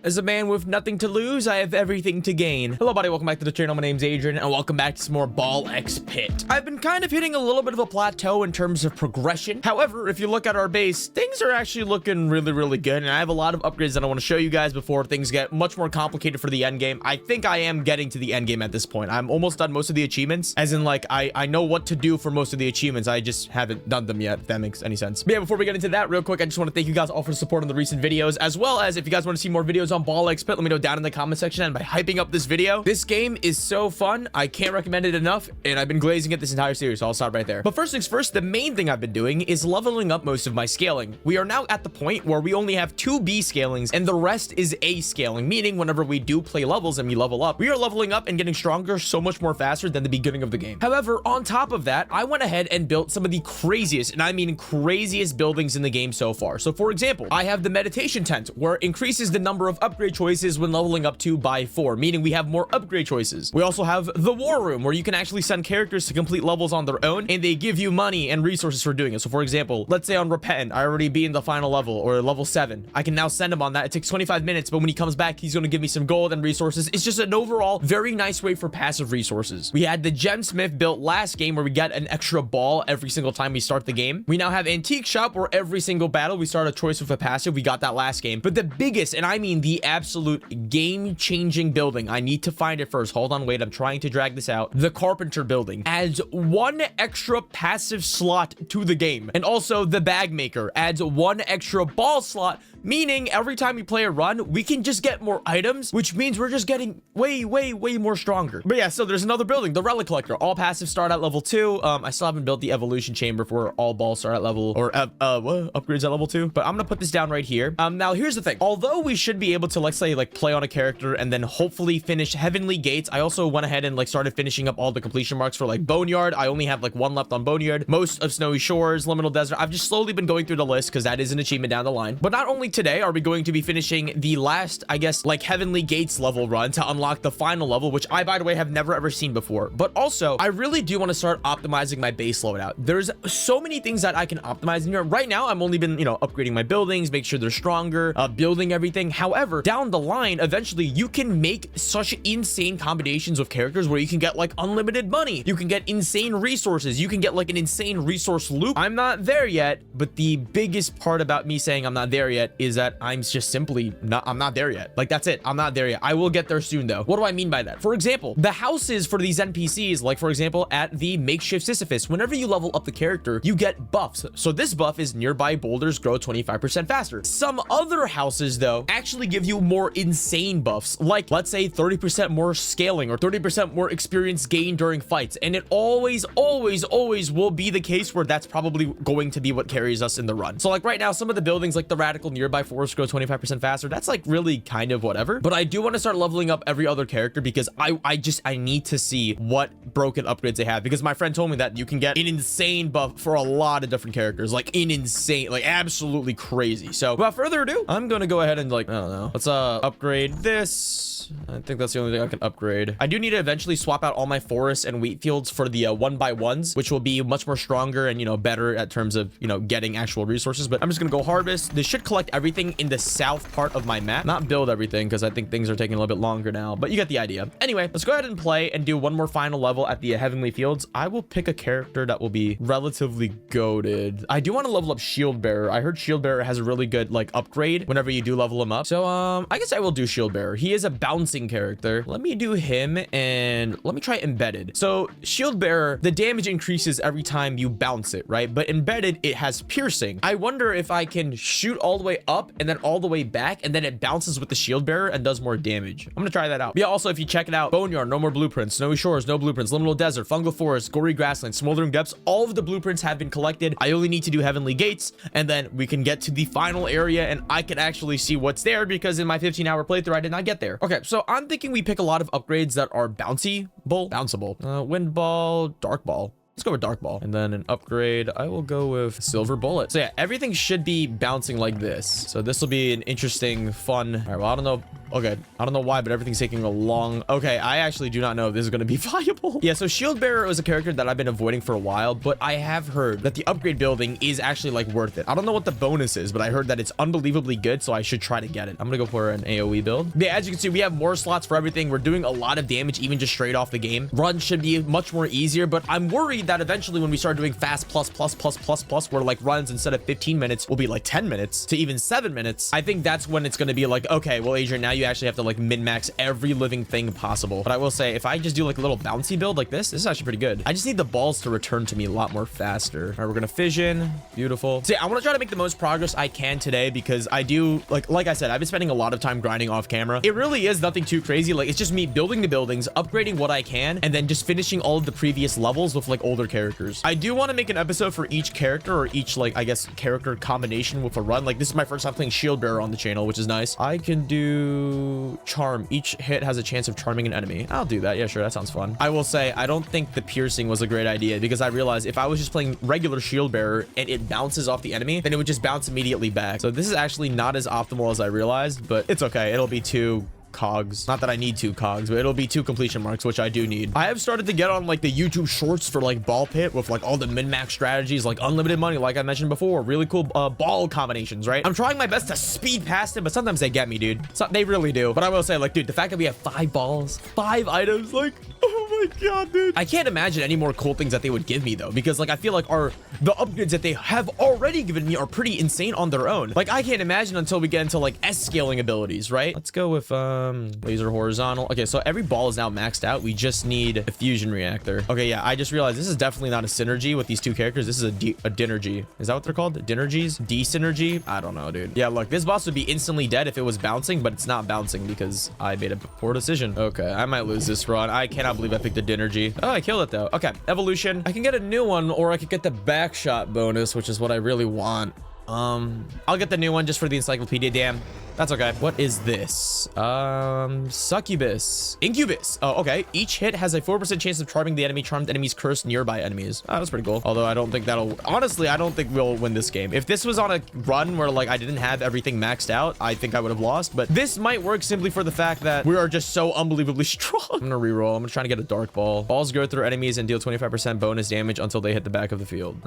As a man with nothing to lose, I have everything to gain. Hello, buddy. Welcome back to the channel. My name's Adrian, and welcome back to some more Ball X Pit. I've been kind of hitting a little bit of a plateau in terms of progression. However, if you look at our base, things are actually looking really good, and I have a lot of upgrades that I want to show you guys before things get much more complicated for the end game. I think I am getting to the end game at this point. I'm almost done most of the achievements, as in, like, I know what to do for most of the achievements. I just haven't done them yet, if that makes any sense. But yeah, before we get into that, real quick, I just want to thank you guys all for the support on the recent videos, as well as if you guys want to see more videos on Ball X Pit, let me know down in the comment section. And by hyping up this video, this game is so fun. I can't recommend it enough, and I've been glazing it this entire series, so I'll stop right there. But first things first, the main thing I've been doing is leveling up most of my scaling. We are now at the point where we only have 2 B scalings, and the rest is A scaling, meaning whenever we do play levels and we level up, we are leveling up and getting stronger so much more faster than the beginning of the game. However, on top of that, I went ahead and built some of the craziest, and I mean craziest buildings in the game so far. So for example, I have the meditation tent, where it increases the number of upgrade choices when leveling up to by 4, meaning we have more upgrade choices. We also have the war room, where you can actually send characters to complete levels on their own, and they give you money and resources for doing it. So for example, let's say on Repentant, I already beat in the final level, or level 7. I can now send him on that. It takes 25 minutes, but when he comes back, he's going to give me some gold and resources. It's just an overall very nice way for passive resources. We had the gemsmith built last game, where we get an extra ball every single time we start the game. We now have antique shop, where every single battle we start a choice with a passive. We got that last game. But the biggest, and I mean the absolute game-changing building, I need to find it first. Hold on, wait, I'm trying to drag this out. The carpenter building adds 1 extra passive slot to the game. And also the bag maker adds 1 extra ball slot, meaning every time we play a run, we can just get more items, which means we're just getting way more stronger. But yeah, so there's another building, the relic collector. All passive start at level 2. I still haven't built the evolution chamber for all balls start at level, or upgrades at level 2, but I'm gonna put this down right here. Now here's the thing. Although we should be able to, let's say, like, play on a character and then hopefully finish Heavenly Gates, I also went ahead and like started finishing up all the completion marks for like Boneyard. I only have like 1 left on Boneyard. Most of Snowy Shores, Liminal Desert. I've just slowly been going through the list because that is an achievement down the line. But not only today are we going to be finishing the last, I guess, like Heavenly Gates level run to unlock the final level, which I, by the way, have never ever seen before. But also, I really do want to start optimizing my base loadout. There's so many things that I can optimize in here. Right now, I'm only been, upgrading my buildings, make sure they're stronger, building everything. However, down the line, eventually, you can make such insane combinations of characters where you can get like unlimited money. You can get insane resources. You can get like an insane resource loop. I'm not there yet, but the biggest part about me saying I'm not there yet is that I'm just simply I'm not there yet. Like, that's it. I'm not there yet. I will get there soon though. What do I mean by that? For example, the houses for these NPCs, like for example, at the makeshift Sisyphus, whenever you level up the character, you get buffs. So this buff is nearby boulders grow 25% faster. Some other houses though actually give you more insane buffs, like let's say 30% more scaling or 30% more experience gained during fights. And it always will be the case where that's probably going to be what carries us in the run. So like right now, some of the buildings like the radical nearby forest grow 25% faster. That's like really kind of whatever, but I do want to start leveling up every other character because I need to see what broken upgrades they have, because my friend told me that you can get an insane buff for a lot of different characters, like absolutely crazy. So without further ado, I'm going to go ahead and like, I don't know, let's upgrade this. I think that's the only thing I can upgrade. I do need to eventually swap out all my forests and wheat fields for the 1x1s, which will be much more stronger and, better at terms of, getting actual resources. But I'm just going to go harvest. This should collect everything in the south part of my map, not build everything, because I think things are taking a little bit longer now, but you get the idea. Anyway, let's go ahead and play and do one more final level at the Heavenly Fields. I will pick a character that will be relatively goated. I do want to level up Shieldbearer. I heard Shieldbearer has a really good like upgrade whenever you do level him up. So I guess I will do Shieldbearer. He is a bouncing character. Let me do him, and let me try Embedded. So Shieldbearer, the damage increases every time you bounce it, right? But Embedded, it has piercing. I wonder if I can shoot all the way up and then all the way back, and then it bounces with the Shieldbearer and does more damage. I'm gonna try that out. Yeah, also, if you check it out, Boneyard, no more blueprints. Snowy Shores, no blueprints. Liminal Desert, Fungal Forest, Gory Grassland, Smoldering Depths, all of the blueprints have been collected. I only need to do Heavenly Gates, and then we can get to the final area, and I can actually see what's there, because in my 15-hour playthrough, I did not get there. Okay, so I'm thinking we pick a lot of upgrades that are bounceable. Wind Ball, Dark Ball. Let's go with dark ball. And then an upgrade, I will go with silver bullet. So yeah, everything should be bouncing like this. So this will be an interesting, fun. All right, well, I don't know. Okay, I don't know why, but everything's taking a long... Okay, I actually do not know if this is going to be viable. Yeah, so Shieldbearer was a character that I've been avoiding for a while, but I have heard that the upgrade building is actually like worth it. I don't know what the bonus is, but I heard that it's unbelievably good, so I should try to get it. I'm gonna go for an AoE build. Yeah, as you can see, we have more slots for everything. We're doing a lot of damage, even just straight off the game. Run should be much more easier, but I'm worried that eventually when we start doing fast plus, where like runs instead of 15 minutes will be like 10 minutes to even 7 minutes, I think that's when it's gonna be like, okay, well, Adrian, now you actually have to like min-max every living thing possible. But I will say, if I just do like a little bouncy build like this is actually pretty good. I just need the balls to return to me a lot more faster. All right, we're gonna fission. Beautiful. So yeah, I want to try to make the most progress I can today, because I do like I said, I've been spending a lot of time grinding off camera. It really is nothing too crazy. Like, it's just me building the buildings, upgrading what I can, and then just finishing all of the previous levels with like older characters. I do want to make an episode for each character, or each, like, I guess, character combination with a run. Like, this is my first time playing Shieldbearer on the channel, which is nice. I can do charm. Each hit has a chance of charming an enemy. I'll do that. Yeah, sure. That sounds fun. I will say, I don't think the piercing was a great idea, because I realized if I was just playing regular Shieldbearer and it bounces off the enemy, then it would just bounce immediately back. So this is actually not as optimal as I realized, but it's okay. It'll be 2 cogs. Not that I need 2 cogs, but it'll be 2 completion marks, which I do need. I have started to get on like the YouTube shorts for like ball pit with like all the min-max strategies, like unlimited money, like I mentioned before, really cool ball combinations, right? I'm trying my best to speed past it, but sometimes they get me, dude. So they really do. But I will say, like, dude, the fact that we have 5 balls, 5 items, like, oh my god, dude. I can't imagine any more cool things that they would give me though, because like I feel like the upgrades that they have already given me are pretty insane on their own. Like, I can't imagine until we get into like S scaling abilities, right? Let's go with laser horizontal. Okay, so every ball is now maxed out. We just need a fusion reactor. Okay, yeah, I just realized this is definitely not a synergy with these 2 characters. This is a dynergy. Is that what they're called? Dynergies? D-synergy? I don't know, dude. Yeah, look, this boss would be instantly dead if it was bouncing, but it's not bouncing because I made a poor decision. Okay, I might lose this run. I cannot believe I picked a dynergy. Oh, I killed it though. Okay, evolution. I can get a new one, or I could get the backshot bonus, which is what I really want. I'll get the new one just for the encyclopedia. Damn, that's okay. What is this? Succubus. Incubus. Oh, okay. Each hit has a 4% chance of charming the enemy. Charmed enemies curse nearby enemies. Oh, that's pretty cool. Although I don't think that'll... Honestly, I don't think we'll win this game. If this was on a run where, like, I didn't have everything maxed out, I think I would have lost. But this might work simply for the fact that we are just so unbelievably strong. I'm gonna reroll. I'm gonna try to get a dark ball. Balls go through enemies and deal 25% bonus damage until they hit the back of the field.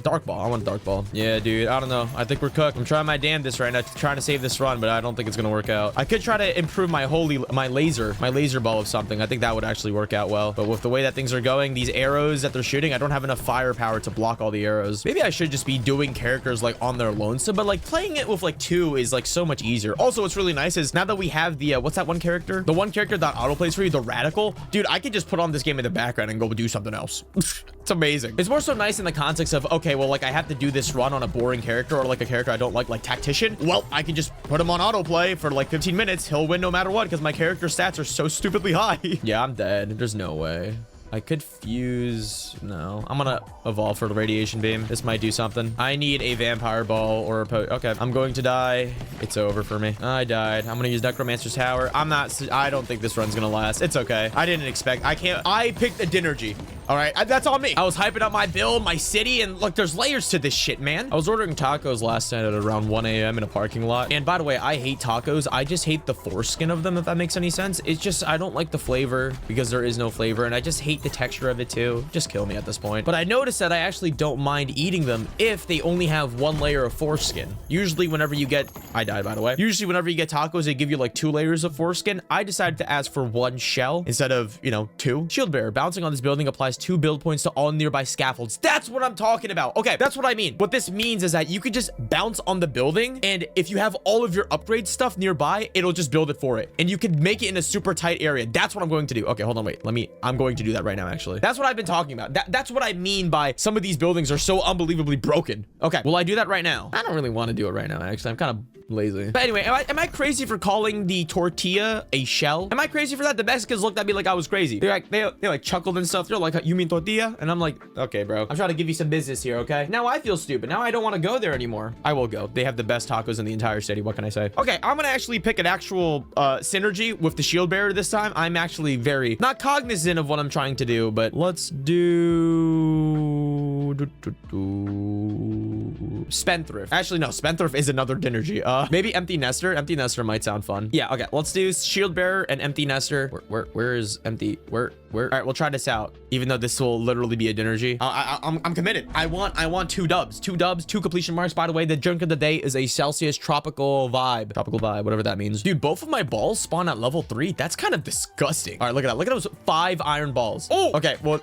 Dark ball. I want a dark ball. Yeah, dude. I don't know. I think we're cooked. I'm trying my damnedest right now, trying to save this run, but I don't think it's gonna work out. I could try to improve my laser ball of something. I think that would actually work out well. But with the way that things are going, these arrows that they're shooting, I don't have enough firepower to block all the arrows. Maybe I should just be doing characters like on their lonesome, but like playing it with like 2 is like so much easier. Also, what's really nice is now that we have the what's that one character? The one character that autoplays for you, the radical. Dude, I could just put on this game in the background and go do something else. It's amazing. It's more so nice in the context of, okay, well, like I have to do this run on a boring character or like a character I don't like tactician. Well, I can just put him on autoplay for like 15 minutes. He'll win no matter what because my character stats are so stupidly high. Yeah, I'm dead. There's no way. I could fuse. No, I'm gonna evolve for the radiation beam. This might do something. I need a vampire ball or a okay, I'm going to die. It's over for me. I died. I'm gonna use necromancer's tower. I don't think this run's gonna last. It's okay. I didn't expect. I picked a dynergy. All right, that's on me. I was hyping up my build, my city, and look, there's layers to this shit, man. I was ordering tacos last night at around 1 a.m. in a parking lot. And by the way, I hate tacos. I just hate the foreskin of them, if that makes any sense. It's just, I don't like the flavor because there is no flavor. And I just hate the texture of it too. Just kill me at this point. But I noticed that I actually don't mind eating them if they only have 1 layer of foreskin. Usually whenever you get, I died by the way. Usually whenever you get tacos, they give you like 2 layers of foreskin. I decided to ask for 1 shell instead of, 2. Shieldbearer. Bouncing on this building applies 2 build points to all nearby scaffolds. That's what I'm talking about. Okay, that's what I mean. What this means is that you could just bounce on the building, and if you have all of your upgrade stuff nearby, it'll just build it for it. And you could make it in a super tight area. That's what I'm going to do. Okay, hold on, wait. I'm going to do that right now, actually. That's what I've been talking about. That's what I mean by some of these buildings are so unbelievably broken. Okay, will I do that right now? I don't really want to do it right now, actually. I'm kind of lazy. But anyway, am I crazy for calling the tortilla a shell? Am I crazy for that? The Mexicans looked at me like I was crazy. They like chuckled and stuff. They're like, you mean tortilla? And I'm like, okay, bro. I'm trying to give you some business here, okay? Now I feel stupid. Now I don't want to go there anymore. I will go. They have the best tacos in the entire city. What can I say? Okay, I'm gonna actually pick an actual synergy with the Shieldbearer this time. I'm actually very not cognizant of what I'm trying to do, but let's do Spendthrift. Actually, no, Spendthrift is another Dinergy. Maybe Empty Nester. Empty Nester might sound fun. Yeah, okay. Let's do Shieldbearer and Empty Nester. Where is Empty? Where? All right, we'll try this out. Even though this will literally be a Dinergy. I'm committed. I want 2 dubs. 2 dubs, 2 completion marks. By the way, the drink of the day is a Celsius tropical vibe. Tropical vibe, whatever that means. Dude, both of my balls spawn at level 3. That's kind of disgusting. All right, look at that. Look at those 5 iron balls. Oh, okay. Well,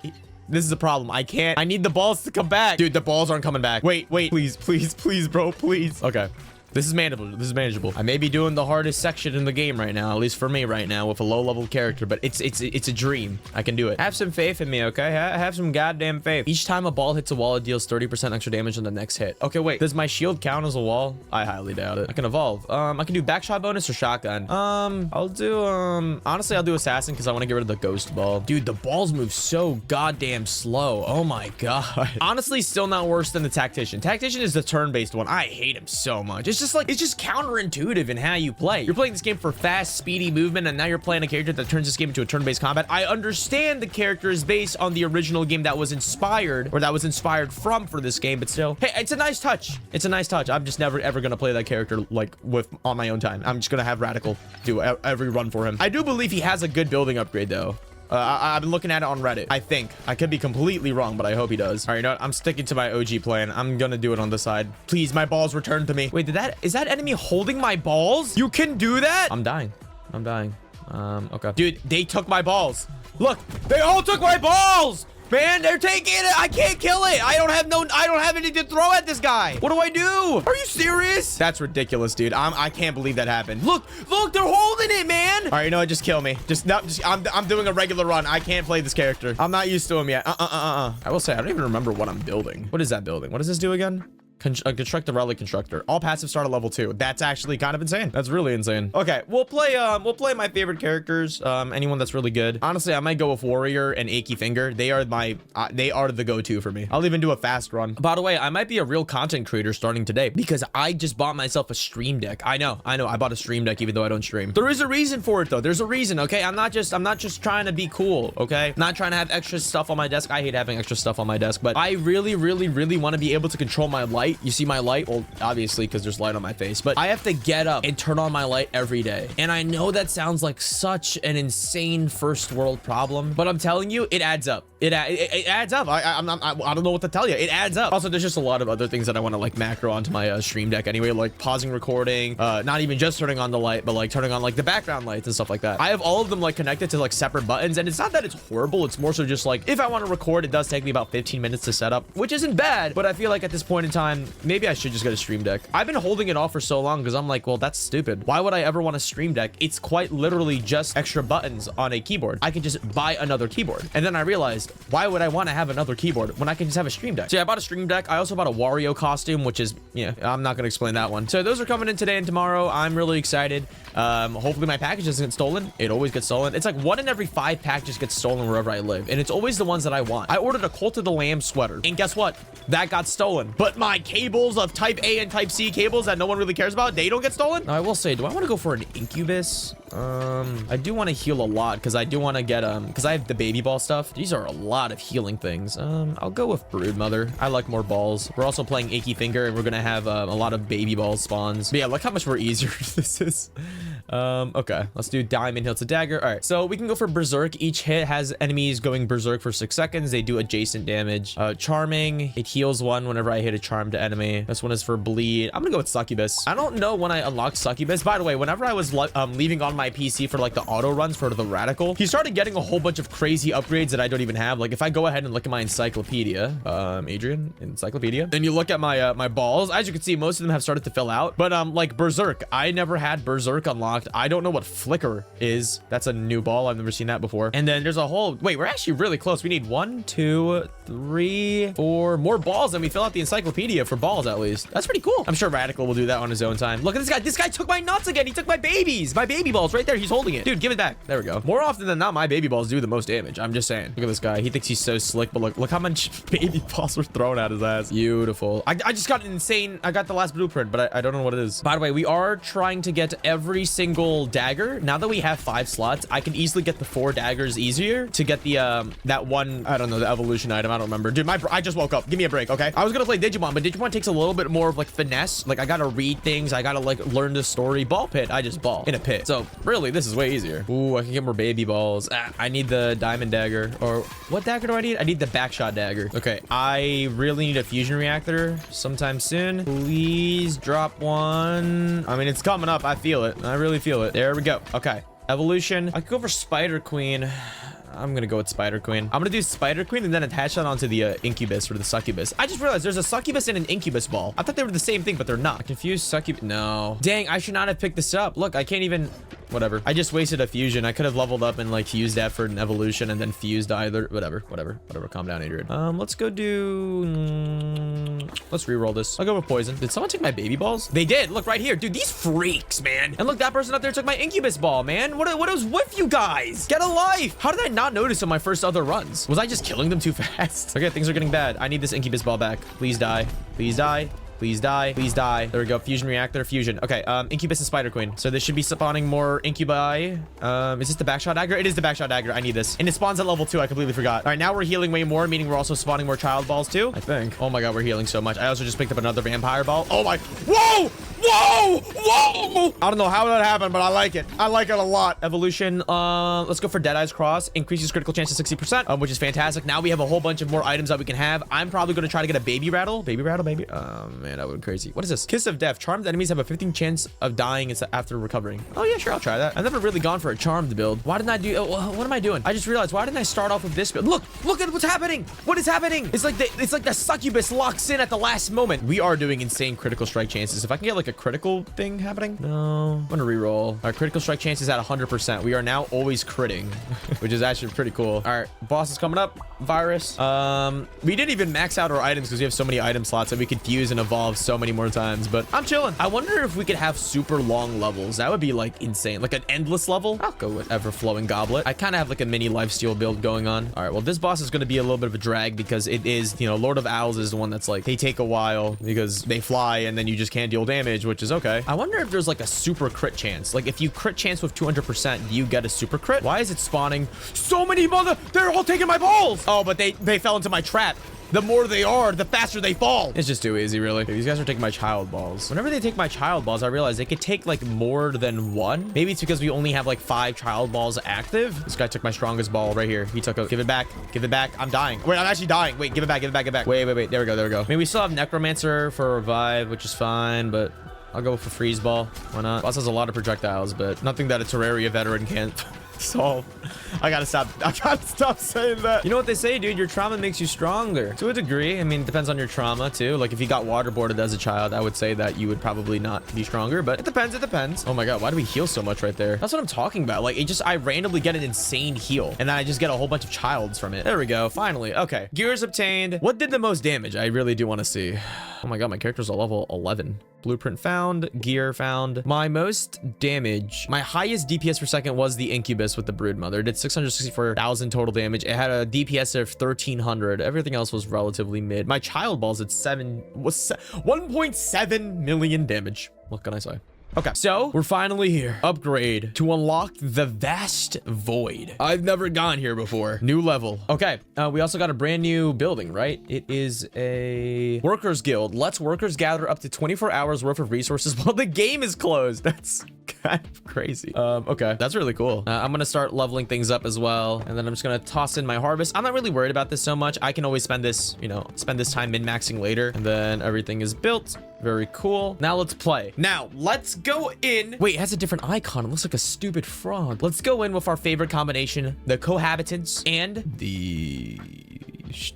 this is a problem. I need the balls to come back. Dude, the balls aren't coming back. Wait. Please, bro, please. Okay. This is manageable. This is manageable. I may be doing the hardest section in the game right now, at least for me right now, with a low-level character, but it's a dream. I can do it. Have some faith in me, okay? Have some goddamn faith. Each time a ball hits a wall, it deals 30% extra damage on the next hit. Okay, wait. Does my shield count as a wall? I highly doubt it. I can evolve. I can do backshot bonus or shotgun. I'll do, honestly, I'll do assassin because I want to get rid of the ghost ball. Dude, the balls move so goddamn slow. Oh my god. Honestly, still not worse than the tactician. Tactician is the turn-based one. I hate him so much. It's just counterintuitive in how you play. You're playing this game for fast, speedy movement, and now you're playing a character that turns this game into a turn-based combat. I understand the character is based on the original game that was inspired from for this game, but still, hey, it's a nice touch. It's a nice touch. I'm just never ever gonna play that character like on my own time. I'm just gonna have Radical do every run for him. I do believe he has a good building upgrade though. I've been looking at it on Reddit. I think. I could be completely wrong, but I hope he does. All right, you know what? I'm sticking to my OG plan. I'm gonna do it on the side. Please, my balls return to me. Wait, is that enemy holding my balls? You can do that? I'm dying. Okay. Dude, they took my balls. Look, they all took my balls! Man, they're taking it. I can't kill it. I don't have anything to throw at this guy. What do I do? Are you serious? That's ridiculous, dude. I can't believe that happened. Look, they're holding it, man. All right, you know what? Just kill me. I'm doing a regular run. I can't play this character. I'm not used to him yet. I will say, I don't even remember what I'm building. What is that building? What does this do again? Construct the relic constructor. All passive start at level 2. That's actually kind of insane. That's really insane. Okay, we'll play my favorite characters. Anyone that's really good. Honestly, I might go with Warrior and Achy Finger. They are the go-to for me. I'll even do a fast run. By the way, I might be a real content creator starting today because I just bought myself a stream deck. I know. I bought a stream deck even though I don't stream. There is a reason for it though. There's a reason, okay? I'm not just trying to be cool, okay? Not trying to have extra stuff on my desk. I hate having extra stuff on my desk, but I really want to be able to control my light. You see my light? Well, obviously, because there's light on my face, but I have to get up and turn on my light every day. And I know that sounds like such an insane first world problem, but I'm telling you, it adds up. It adds up. I don't know what to tell you. It adds up. Also, there's just a lot of other things that I want to like macro onto my stream deck anyway, like pausing recording, not even just turning on the light, but like turning on like the background lights and stuff like that. I have all of them like connected to like separate buttons, and it's not that it's horrible. It's more so just like if I want to record, it does take me about 15 minutes to set up, which isn't bad, but I feel like at this point in time, maybe I should just get a stream deck. I've been holding it off for so long because I'm like, well, that's stupid. Why would I ever want a stream deck? It's quite literally just extra buttons on a keyboard. I could just buy another keyboard. And then I realized, why would I want to have another keyboard when I can just have a stream deck? So yeah, I bought a stream deck. I also bought a Wario costume, which is, yeah, I'm not going to explain that one. So those are coming in today and tomorrow. I'm really excited. Hopefully my package doesn't get stolen. It always gets stolen. It's like 1 in every 5 packages gets stolen wherever I live. And it's always the ones that I want. I ordered a Cult of the Lamb sweater. And guess what? That got stolen. But my cables of type A and type C cables that no one really cares about, they don't get stolen. Now, I will say, do I want to go for an incubus? I do want to heal a lot because I do want to get because I have the baby ball stuff. These are a lot of healing things. I'll go with brood mother. I like more balls. We're also playing Achy Finger and we're gonna have a lot of baby ball spawns. But yeah, look how much more easier this is. Okay, let's do diamond hilt to dagger. All right, so we can go for berserk. Each hit has enemies going berserk for 6 seconds. They do adjacent damage. Charming, it heals 1 whenever I hit a charmed enemy. This one is for bleed. I'm gonna go with succubus. I don't know when I unlocked succubus. By the way, whenever I was leaving on my PC for like the auto runs for the radical, he started getting a whole bunch of crazy upgrades that I don't even have. Like if I go ahead and look at my encyclopedia, Adrian encyclopedia, and you look at my my balls, as you can see, most of them have started to fill out. But like berserk, I never had berserk unlocked unlocked. I don't know what flicker is. That's a new ball. I've never seen that before. And then there's a whole, wait, we're actually really close. We need 1, 2, 3, 4 more balls than we fill out the encyclopedia for balls, at least. That's pretty cool. I'm sure Radical will do that on his own time. Look at this guy. This guy took my nuts again. He took my babies. My baby balls right there. He's holding it. Dude, give it back. There we go. More often than not, my baby balls do the most damage. I'm just saying. Look at this guy. He thinks he's so slick, but look how much baby balls were thrown at his ass. Beautiful. I just got an insane, I got the last blueprint, but I don't know what it is. By the way, we are trying to get every single dagger. Now that we have 5 slots, I can easily get the 4 daggers easier to get the, that one, I don't know, the evolution item. I don't remember. Dude, I just woke up. Give me a break, okay? I was gonna play Digimon, but Digimon takes a little bit more of like finesse. Like I gotta read things. I gotta like learn the story. Ball pit, I just ball in a pit. So really, this is way easier. Ooh, I can get more baby balls. I need the diamond dagger. Or what dagger do I need? I need the backshot dagger. Okay, I really need a fusion reactor sometime soon. Please drop one. I mean, it's coming up. I feel it. I really feel it. There we go. Okay, evolution. I could go for Spider Queen. I'm gonna go with Spider Queen. I'm gonna do Spider Queen and then attach that onto the Incubus or the Succubus. I just realized there's a Succubus and an Incubus ball. I thought they were the same thing, but they're not. Confused Succubus. No. Dang, I should not have picked this up. Look, I can't even... Whatever. I just wasted a fusion. I could have leveled up and like used that for an evolution and then fused either. Whatever. Calm down, Adrian. Let's go do... let's re-roll this. I'll go with poison. Did someone take my baby balls? They did. Look right here. Dude, these freaks, man. And look, that person up there took my Incubus ball, man. What was with you guys? Get a life. How did I not notice on my first other runs? Was I just killing them too fast? Okay, things are getting bad. I need this Incubus ball back. Please die. Please die. Please die. Please die. There we go. Fusion reactor. Fusion. Okay. Incubus and Spider Queen. So this should be spawning more incubi. Is this the backshot dagger? It is the backshot dagger. I need this. And it spawns at level 2. I completely forgot. All right. Now we're healing way more, meaning we're also spawning more child balls too. I think. Oh my God. We're healing so much. I also just picked up another vampire ball. Oh my. Whoa! Whoa! Whoa! I don't know how that happened, but I like it. I like it a lot. Evolution. Let's go for Deadeye's Cross. Increases critical chance to 60%, which is fantastic. Now we have a whole bunch of more items that we can have. I'm probably going to try to get a baby rattle. Baby rattle, baby. Man, that would be crazy. What is this? Kiss of Death. Charmed enemies have a 15 chance of dying after recovering. Oh yeah, sure. I'll try that. I've never really gone for a charmed build. Why didn't I do... what am I doing? I just realized, why didn't I start off with this build? Look at what's happening. What is happening? It's like the succubus locks in at the last moment. We are doing insane critical strike chances. If I can get like a critical thing happening. No, I'm gonna reroll. Our critical strike chance is at 100%. We are now always critting, which is actually pretty cool. All right, boss is coming up. Virus. We didn't even max out our items because we have so many item slots that we could fuse and evolve so many more times, but I'm chilling. I wonder if we could have super long levels. That would be like insane, like an endless level. I'll go with ever-flowing goblet. I kind of have like a mini lifesteal build going on. All right, well, this boss is going to be a little bit of a drag because it is, you know, Lord of Owls is the one that's like, they take a while because they fly and then you just can't deal damage, which is okay. I wonder if there's like a super crit chance. Like if you crit chance with 200%, do you get a super crit? Why is it spawning so many they're all taking my balls. Oh, but they fell into my trap. The more they are, the faster they fall. It's just too easy, really. These guys are taking my child balls. Whenever they take my child balls, I realize they could take like more than one. Maybe it's because we only have like 5 child balls active. This guy took my strongest ball right here. He took it. Give it back. Give it back. I'm dying. Wait, I'm actually dying. Wait, give it back. Give it back. Give it back. Wait. There we go. There we go. I mean, we still have Necromancer for revive, which is fine, but I'll go for freeze ball. Why not? Boss has a lot of projectiles, but nothing that a Terraria veteran can't solve. I gotta stop saying that. You know what they say, dude? Your trauma makes you stronger. To a degree. I mean, it depends on your trauma, too. Like, if you got waterboarded as a child, I would say that you would probably not be stronger, but it depends. It depends. Oh my God, why do we heal so much right there? That's what I'm talking about. Like, I randomly get an insane heal, and then I just get a whole bunch of childs from it. There we go. Finally. Okay. Gears obtained. What did the most damage? I really do want to see. Oh my God, my character's a level 11. Blueprint found. Gear found. My most damage. My highest DPS per second was the Incubus with the Broodmother. It did 664,000 total damage. It had a DPS of 1300. Everything else was relatively mid. My child balls at 1.7 million damage. What can I say? Okay, so we're finally here. Upgrade to unlock the Vast Void. I've never gone here before. New level. Okay, we also got a brand new building, right? It is a workers guild. Lets workers gather up to 24 hours worth of resources while the game is closed. That's kind of crazy. Okay, that's really cool. I'm gonna start leveling things up as well, and then I'm just gonna toss in my harvest. I'm not really worried about this so much. I can always spend this, you know, spend this time min-maxing later, and then everything is built. Very cool. Now let's play. Now let's go in. Wait, it has a different icon. It looks like a stupid frog. Let's go in with our favorite combination, the cohabitants and the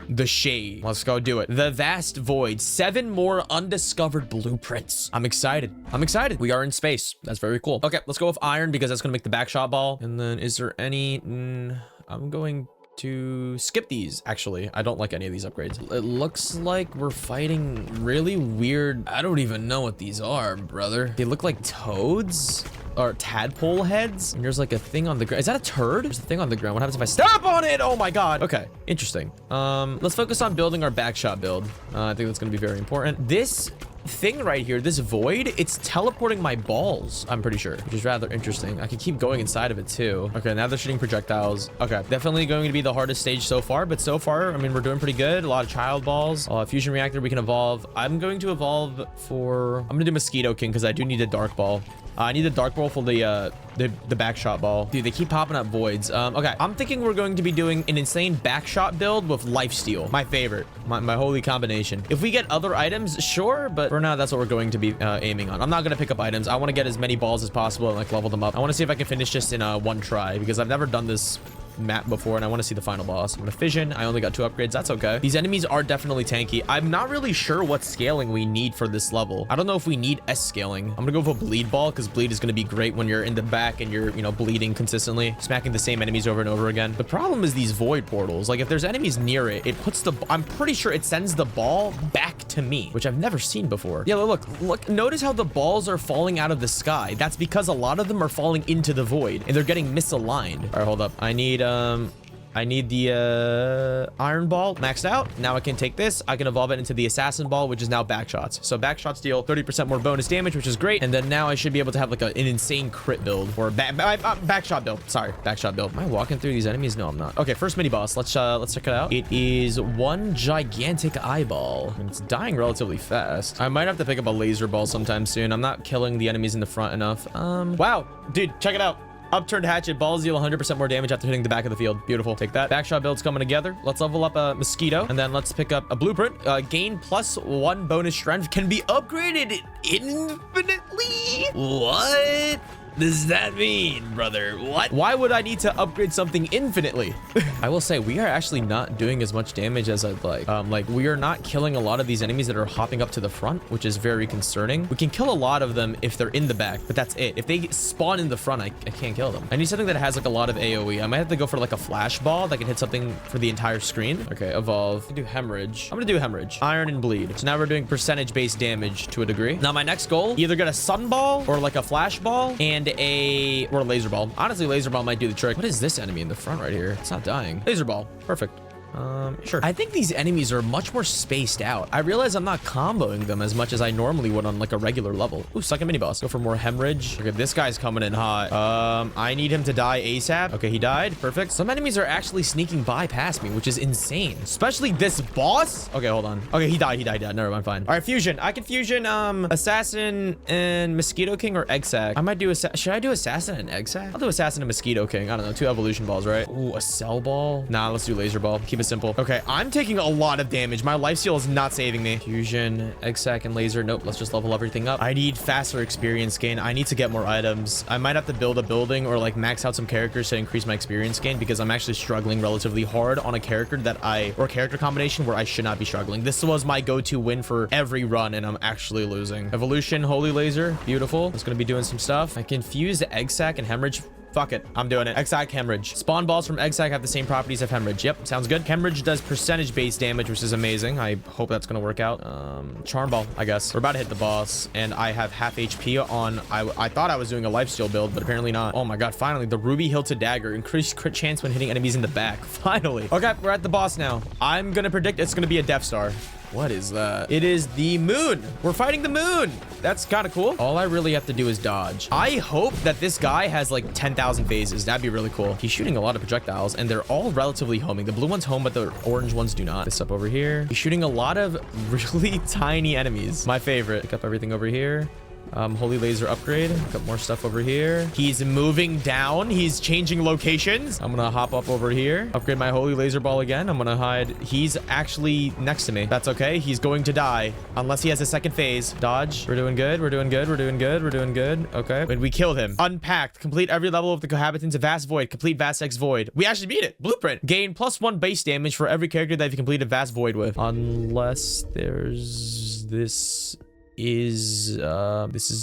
The shade. Let's go do it. The vast void. 7 more undiscovered blueprints. I'm excited. I'm excited. We are in space. That's very cool. Okay, let's go with iron because that's gonna make the backshot ball. And then is there any... I'm going to skip these. Actually, I don't like any of these upgrades. It looks like we're fighting really weird. I don't even know what these are, brother. They look like toads or tadpole heads. And there's like a thing on the ground. Is that a turd? There's a thing on the ground. What happens if I step on it? Oh my god. Okay, interesting. Let's focus on building our backshot build. I think that's gonna be very important. This thing right here, this void, it's teleporting my balls, I'm pretty sure, which is rather interesting. I can keep going inside of it too. Okay, now they're shooting projectiles. Okay, definitely going to be the hardest stage so far, but so far, I mean, we're doing pretty good. A lot of child balls. Fusion reactor, we can evolve. I'm going to evolve for... I'm gonna do Mosquito King because I do need a dark ball. I need the dark ball for the backshot ball. Dude, they keep popping up voids. Okay, I'm thinking we're going to be doing an insane backshot build with lifesteal. My favorite, my holy combination. If we get other items, sure, but for now, that's what we're going to be aiming on. I'm not gonna pick up items. I want to get as many balls as possible and like level them up. I want to see if I can finish this in one try because I've never done this map before and I want to see the final boss. I'm gonna fission. I only got 2 upgrades. That's okay. These enemies are definitely tanky. I'm not really sure what scaling we need for this level. I don't know if we need S scaling. I'm gonna go for bleed ball because bleed is gonna be great when you're in the back and you're, you know, bleeding consistently, smacking the same enemies over and over again. The problem is these void portals. Like if there's enemies near it, it puts the, I'm pretty sure it sends the ball back to me, which I've never seen before. Yeah, look, notice how the balls are falling out of the sky. That's because a lot of them are falling into the void and they're getting misaligned. All right, hold up. I need the iron ball maxed out. Now I can take this. I can evolve it into the assassin ball, which is now backshots. So backshots deal 30% more bonus damage, which is great. And then now I should be able to have like an insane crit build or backshot build. Sorry, backshot build. Am I walking through these enemies? No, I'm not. Okay, first mini boss. Let's check it out. It is one gigantic eyeball. And it's dying relatively fast. I might have to pick up a laser ball sometime soon. I'm not killing the enemies in the front enough. Wow, dude, check it out. Upturned hatchet, balls deal 100% more damage after hitting the back of the field. Beautiful. Take that. Backshot build's coming together. Let's level up a mosquito, and then let's pick up a blueprint. Gain +1 bonus strength can be upgraded infinitely. What does that mean, brother? What? Why would I need to upgrade something infinitely? I will say we are actually not doing as much damage as I'd like. Like we are not killing a lot of these enemies that are hopping up to the front, which is very concerning. We can kill a lot of them if they're in the back, but that's it. If they spawn in the front, I can't kill them. I need something that has like a lot of AoE. I might have to go for like a flash ball that can hit something for the entire screen. Okay, evolve. I can do hemorrhage. I'm gonna do hemorrhage. Iron and bleed. So now we're doing percentage-based damage to a degree. Now my next goal, either get a sun ball or like a flash ball and a laser ball. Honestly, laser ball might do the trick. What is this enemy in the front right here? It's not dying. Laser ball. Perfect. Sure. I think these enemies are much more spaced out. I realize I'm not comboing them as much as I normally would on like a regular level. Ooh, second mini boss. Go for more hemorrhage. Okay, this guy's coming in hot. I need him to die ASAP. Okay, he died. Perfect. Some enemies are actually sneaking by past me, which is insane. Especially this boss. Okay, hold on. Okay, he died. Never mind, fine. All right, fusion. I can fusion assassin and mosquito king or egg sac. I might do should I do assassin and egg sac? I'll do assassin and mosquito king. I don't know. 2 evolution balls, right? Ooh, a cell ball. Nah, let's do laser ball. Keep it simple. Okay, I'm taking a lot of damage. My lifesteal is not saving me. Fusion, egg sac, and laser. Nope, let's just level everything up. I need faster experience gain. I need to get more items. I might have to build a building or like max out some characters to increase my experience gain because I'm actually struggling relatively hard on a character or character combination where I should not be struggling. This was my go-to win for every run and I'm actually losing. Evolution, holy laser. Beautiful. It's gonna be doing some stuff. I can fuse the egg sac and hemorrhage. Fuck it. I'm doing it. Egg sac, hemorrhage. Spawn balls from egg sac have the same properties of hemorrhage. Yep, sounds good. Hemorrhage does percentage-based damage, which is amazing. I hope that's going to work out. Charm ball, I guess. We're about to hit the boss, and I have half HP on... I thought I was doing a lifesteal build, but apparently not. Oh my god, finally. The ruby hilted dagger. Increased crit chance when hitting enemies in the back. Finally. Okay, we're at the boss now. I'm going to predict it's going to be a Death Star. What is that? It is the moon. We're fighting the moon. That's kind of cool. All I really have to do is dodge. I hope that this guy has like 10,000 phases. That'd be really cool. He's shooting a lot of projectiles and they're all relatively homing. The blue ones home, but the orange ones do not. This up over here. He's shooting a lot of really tiny enemies. My favorite. Pick up everything over here. Holy laser upgrade. Got more stuff over here. He's moving down. He's changing locations. I'm gonna hop up over here. Upgrade my holy laser ball again. I'm gonna hide. He's actually next to me. That's okay. He's going to die unless he has a second phase. Dodge. We're doing good. We're doing good. We're doing good. We're doing good. Okay. Wait, we killed him. Unpacked. Complete every level of the cohabitants of Vast Void. Complete Vast X Void. We actually beat it. Blueprint. Gain +1 base damage for every character that you completed Vast Void with. Unless there's this is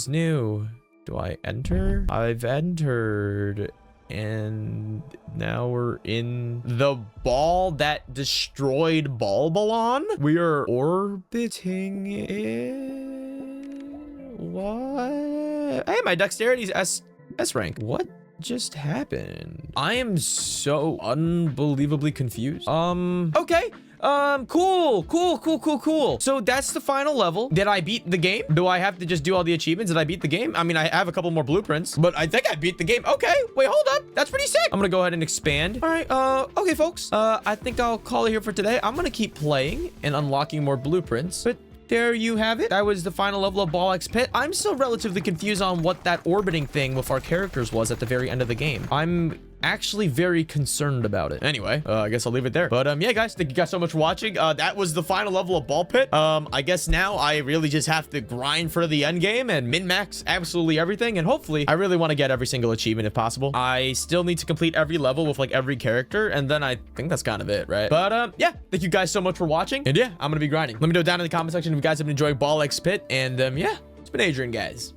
new. Do I enter? I've entered, and now we're in the ball that destroyed Balbalon. We are orbiting it. What? Hey, my dexterity's S rank. What just happened? I am so unbelievably confused. Okay. Cool. So that's the final level. Did I beat the game? Do I have to just do all the achievements? Did I beat the game? I mean, I have a couple more blueprints, but I think I beat the game. Okay, wait, hold up. That's pretty sick. I'm gonna go ahead and expand. All right, okay, folks. I think I'll call it here for today. I'm gonna keep playing and unlocking more blueprints, but there you have it. That was the final level of Ball X Pit. I'm still relatively confused on what that orbiting thing with our characters was at the very end of the game. I'm actually very concerned about it. Anyway, I guess I'll leave it there. But yeah, guys, thank you guys so much for watching. That was the final level of Ball Pit. I guess now I really just have to grind for the end game and min-max absolutely everything. And hopefully, I really want to get every single achievement if possible. I still need to complete every level with like every character. And then I think that's kind of it, right? But yeah, thank you guys so much for watching. And yeah, I'm going to be grinding. Let me know down in the comment section if you guys have been enjoying Ball X Pit. And yeah, it's been Adrian, guys.